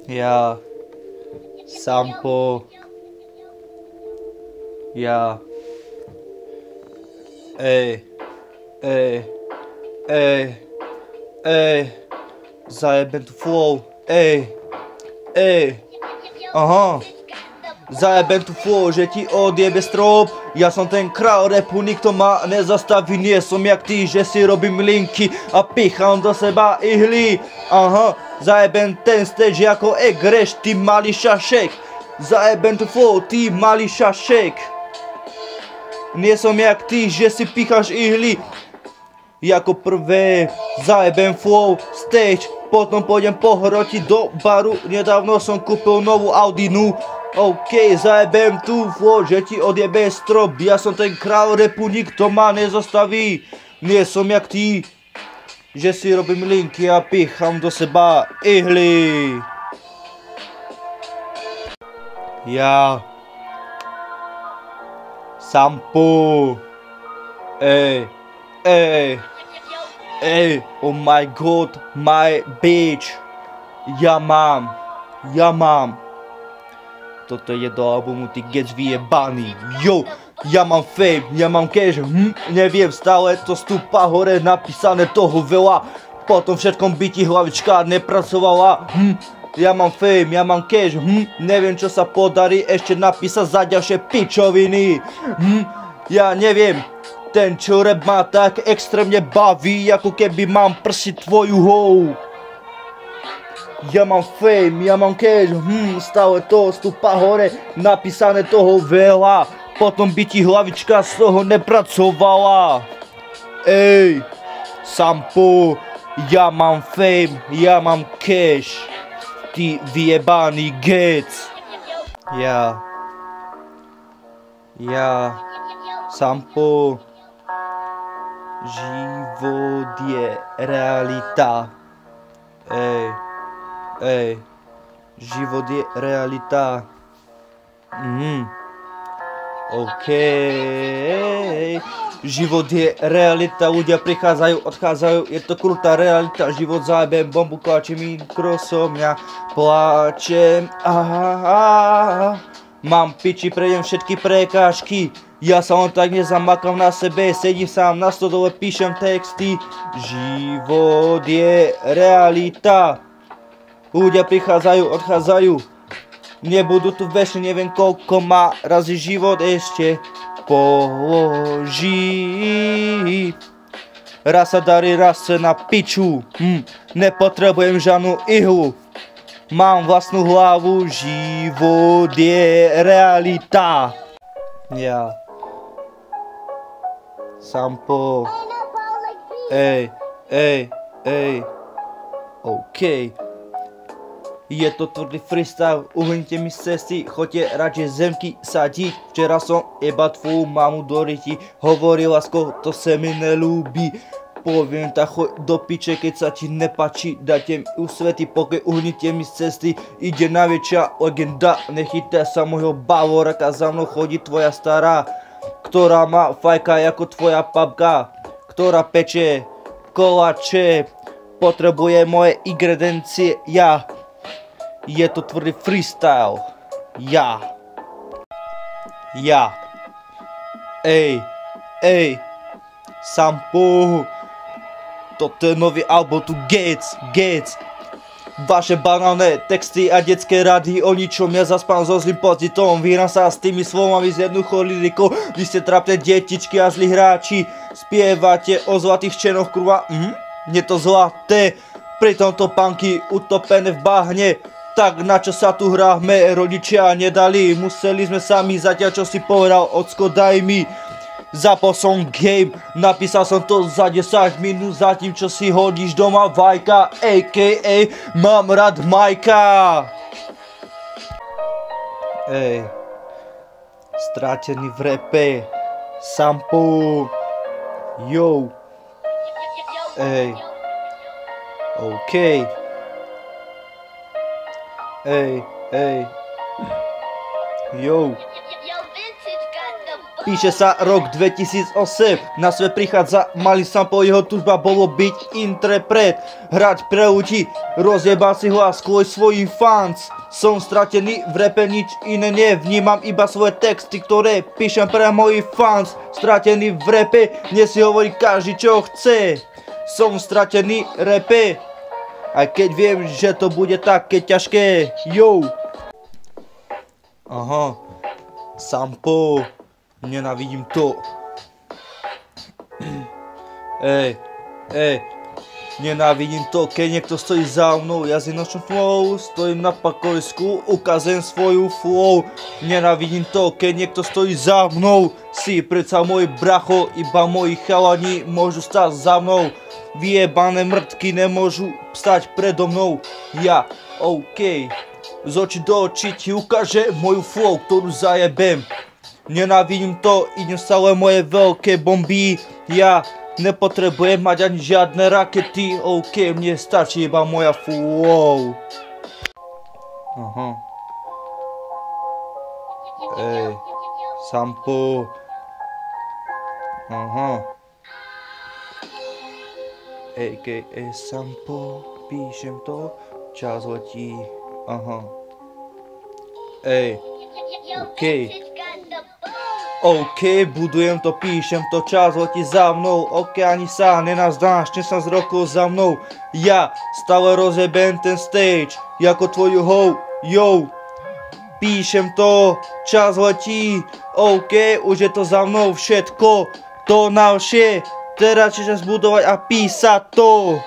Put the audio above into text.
Ja. Sampo. Ja. Ej. Ej. Ej. Ej. Zajebem tu flow. Ej. Ej. Aha. Zajebem tu flow, že ti odjebe strop. Ja som ten král rapu, nikto ma nezastaví. Nie som jak ty, že si robím linky a pichám do seba ihly. Aha, zajebem ten stage ako Egreš, ty malý šašek. Zajebem tu flow, ty malý šašek. Nie som jak ty, že si picháš ihly. Jako prvé zajebem flow, stage, potom pôjdem pohrotiť do baru. Nedávno som kúpil novú Audinu. OK, zajebem tu flow, že ti odjebe strop. Ja som ten král rapu, nikto ma nezastaví. Nie som jak ty, že si robím linky a pichám do seba ihly. Ja. Sampo. Ej. Ej. Ej. Oh my god, my bitch. Ja mám. Toto je do albumu, ty gec vyjebaný. Yo, ja mám fame, ja mám cash, neviem, stále to stúpa hore, napísané toho veľa. Potom všetkom by ti hlavička nepracovala. Ja mám fame, ja mám cash, neviem čo sa podarí ešte napísať za ďalšie pičoviny. Ja neviem, ten čo rap ma tak extrémne baví, ako keby mám prsiť tvoju hou. Ja mám fame, ja mám cash, stále to stúpa hore, napísané toho veľa. Potom by ti hlavička z toho nepracovala. Ej, Sampo, ja mám fame, ja mám cash. Ty vyjebaný gec. Ja, Sampo. Život je realita. Ej, život je realita. OK. Život je realita, ľudia prichádzajú, odchádzajú, je to krutá realita. Život zajebem, bombu kláčem, mikrosom, ja pláčem. Mám piči, prejdem všetky prekážky. Ja sa len tak nezamakám na sebe, sedím sám na stodole, píšem texty. Život je realita. Ľudia prichádzajú, odchádzajú. Nebudú tu večne, neviem koľko ma razy život ešte položí. Raz sa darí, raz sa na piču. Nepotrebujem žiadnu ihlu. Mám vlastnú hlavu, život je realita. Ja. Sampo. Ej. OK. Je to tvrdý freestyle, uhnite mi z cesty, choďte radšej zemky sadiť. Včera som jeba tvoju mamu do ryti, hovorí lásko, to sa mi nelúbi. Poviem tak choď do piče, keď sa ti nepáči, dajte mi úsvety, pokoj uhnite mi z cesty. Ide najväčšia legenda, nechytá sa môjho bavoraka, za mnou chodí tvoja stará, ktorá má fajka ako tvoja papka, ktorá peče koláče, potrebuje moje ingrediencie, ja. Je to tvrdý freestyle. Ja. Ej. Sampo. Toto je nový album tu Gec. Vaše banálne texty a detské rady o ničom. Ja zaspám so zlým pocitom. Vyhrám sa s tými slovami z jednoduchou lyrikou. Vy ste trápne detičky a zlí hráči. Spievate o zlatých čenoch kurva. Je to zlaté. Pri tomto panky utopené v bahne. Tak na čo sa tu hráme, rodičia nedali, museli sme sami, zatiaľ čo si povedal, ocko daj mi. Zapol som game, napísal som to za 10 minút, zatím čo si hodíš doma vajka, a.k.a. mám rád Majka. Ej, strátený v rape, Sampo, yo, ej, OK. Ej, yo. Píše sa rok 2008, na svet prichádza malý sample, jeho túžba bolo byť interpret, hrať pre ľudí, rozjebať si hlas kvôli svojim fans. Som stratený v rape, nič iné nevnímam, iba svoje texty, ktoré píšem pre mojich fans. Stratený v rape, dnes si hovorí každý čo chce. Som stratený v rape, aj keď viem, že to bude také ťažké. Yo. Aha, sample. Nenávidím to. Nenávidím to, keď niekto stojí za mnou. Ja z nočnom flow, stojím na pakovisku, ukazujem svoju flow. Nenávidím to, keď niekto stojí za mnou. Si predsa môj bracho, iba moji chalani môžu stať za mnou. Vyjebané mŕtky nemôžu stať predo mnou. Ja, OK. Z očí do očí ti ukáže moju flow, ktorú zajebem. Nenávidím to, idem stále moje veľké bomby. Ja nepotrebujem mať ani žiadne rakety. OK, mne stačí iba moja flow. Aha. Sample. Aha. AKA sample, píšem to, čas letí. Aha. OK, budujem to, píšem to, čas letí za mnou. OK, ani sa nenazdáš, 16 rokov za mnou. Ja stále rozjebem ten stage, ako tvoju hou, yo. Píšem to, čas letí. OK, už je to za mnou všetko, to navšie. Teraz čas budovať a písať to.